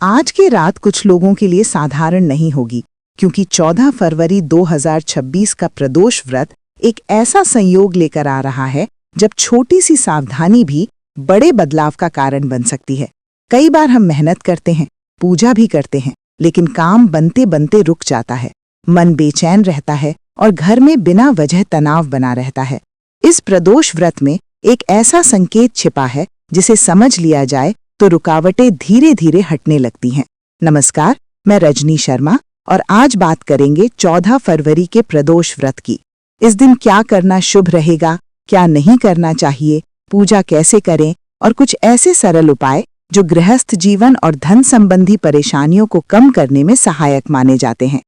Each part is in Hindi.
आज की रात कुछ लोगों के लिए साधारण नहीं होगी, क्योंकि 14 फरवरी 2026 का प्रदोष व्रत एक ऐसा संयोग लेकर आ रहा है जब छोटी सी सावधानी भी बड़े बदलाव का कारण बन सकती है। कई बार हम मेहनत करते हैं, पूजा भी करते हैं, लेकिन काम बनते बनते रुक जाता है, मन बेचैन रहता है और घर में बिना वजह तनाव बना रहता है। इस प्रदोष व्रत में एक ऐसा संकेत छिपा है जिसे समझ लिया जाए तो रुकावटें धीरे धीरे हटने लगती हैं। नमस्कार, मैं रजनी शर्मा और आज बात करेंगे 14 फरवरी के प्रदोष व्रत की। इस दिन क्या करना शुभ रहेगा, क्या नहीं करना चाहिए, पूजा कैसे करें और कुछ ऐसे सरल उपाय जो गृहस्थ जीवन और धन संबंधी परेशानियों को कम करने में सहायक माने जाते हैं।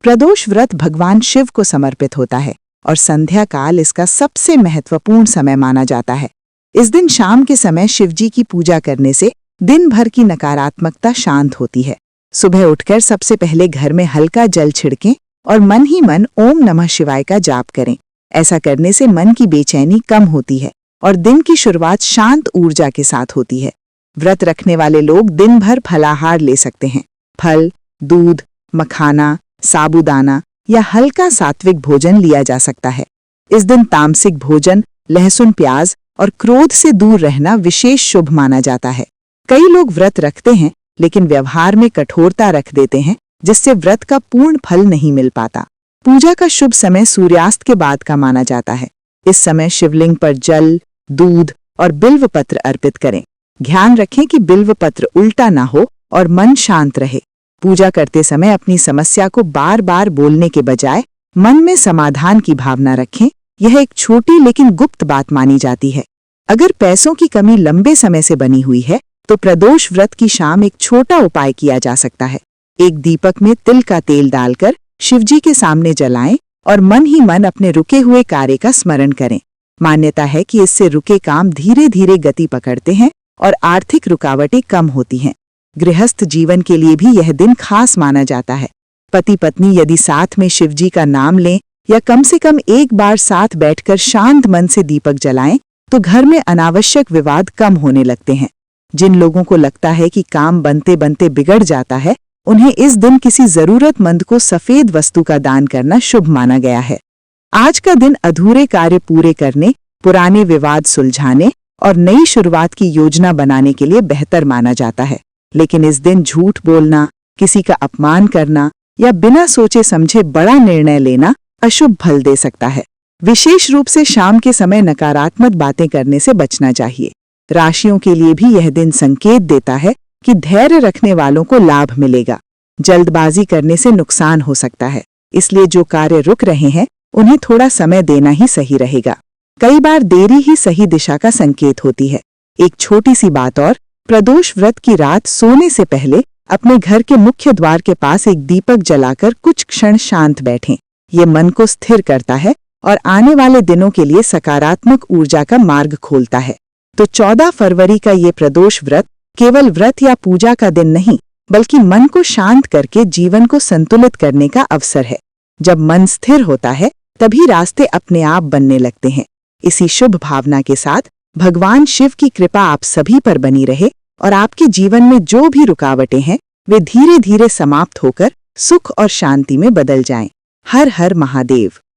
प्रदोष व्रत भगवान शिव को समर्पित होता है और संध्या काल इसका सबसे महत्वपूर्ण समय माना जाता है। इस दिन शाम के समय शिवजी की पूजा करने से दिन भर की नकारात्मकता शांत होती है। सुबह उठकर सबसे पहले घर में हल्का जल छिड़कें और मन ही मन ओम नमः शिवाय का जाप करें। ऐसा करने से मन की बेचैनी कम होती है और दिन की शुरुआत शांत ऊर्जा के साथ होती है। व्रत रखने वाले लोग दिन भर फलाहार ले सकते हैं। फल, दूध, मखाना, साबूदाना या हल्का सात्विक भोजन लिया जा सकता है। इस दिन तामसिक भोजन, लहसुन, प्याज और क्रोध से दूर रहना विशेष शुभ माना जाता है। कई लोग व्रत रखते हैं लेकिन व्यवहार में कठोरता रख देते हैं, जिससे व्रत का पूर्ण फल नहीं मिल पाता। पूजा का शुभ समय सूर्यास्त के बाद का माना जाता है। इस समय शिवलिंग पर जल, दूध और बिल्व पत्र अर्पित करें। ध्यान रखें कि बिल्व पत्र उल्टा ना हो और मन शांत रहे। पूजा करते समय अपनी समस्या को बार बार बोलने के बजाय मन में समाधान की भावना रखें। यह एक छोटी लेकिन गुप्त बात मानी जाती है। अगर पैसों की कमी लंबे समय से बनी हुई है तो प्रदोष व्रत की शाम एक छोटा उपाय किया जा सकता है। एक दीपक में तिल का तेल डालकर शिवजी के सामने जलाएं और मन ही मन अपने रुके हुए कार्य का स्मरण करें। मान्यता है कि इससे रुके काम धीरे धीरे गति पकड़ते हैं और आर्थिक रुकावटें कम होती हैं। गृहस्थ जीवन के लिए भी यह दिन खास माना जाता है। पति पत्नी यदि साथ में शिवजी का नाम लें या कम से कम एक बार साथ बैठकर शांत मन से दीपक जलाएं तो घर में अनावश्यक विवाद कम होने लगते हैं। जिन लोगों को लगता है कि काम बनते बनते बिगड़ जाता है, उन्हें इस दिन किसी जरूरतमंद को सफेद वस्तु का दान करना शुभ माना गया है। आज का दिन अधूरे कार्य पूरे करने, पुराने विवाद सुलझाने और नई शुरुआत की योजना बनाने के लिए बेहतर माना जाता है। लेकिन इस दिन झूठ बोलना, किसी का अपमान करना या बिना सोचे समझे बड़ा निर्णय लेना अशुभ फल दे सकता है। विशेष रूप से शाम के समय नकारात्मक बातें करने से बचना चाहिए। राशियों के लिए भी यह दिन संकेत देता है कि धैर्य रखने वालों को लाभ मिलेगा। जल्दबाजी करने से नुकसान हो सकता है, इसलिए जो कार्य रुक रहे हैं उन्हें थोड़ा समय देना ही सही रहेगा। कई बार देरी ही सही दिशा का संकेत होती है। एक छोटी सी बात और, प्रदोष व्रत की रात सोने से पहले अपने घर के मुख्य द्वार के पास एक दीपक जलाकर कुछ क्षण शांत बैठें। ये मन को स्थिर करता है और आने वाले दिनों के लिए सकारात्मक ऊर्जा का मार्ग खोलता है। तो 14 फरवरी का ये प्रदोष व्रत केवल व्रत या पूजा का दिन नहीं, बल्कि मन को शांत करके जीवन को संतुलित करने का अवसर है। जब मन स्थिर होता है तभी रास्ते अपने आप बनने लगते हैं। इसी शुभ भावना के साथ भगवान शिव की कृपा आप सभी पर बनी रहे और आपके जीवन में जो भी रुकावटें हैं वे धीरे धीरे समाप्त होकर सुख और शांति में बदल जाएं। हर हर महादेव।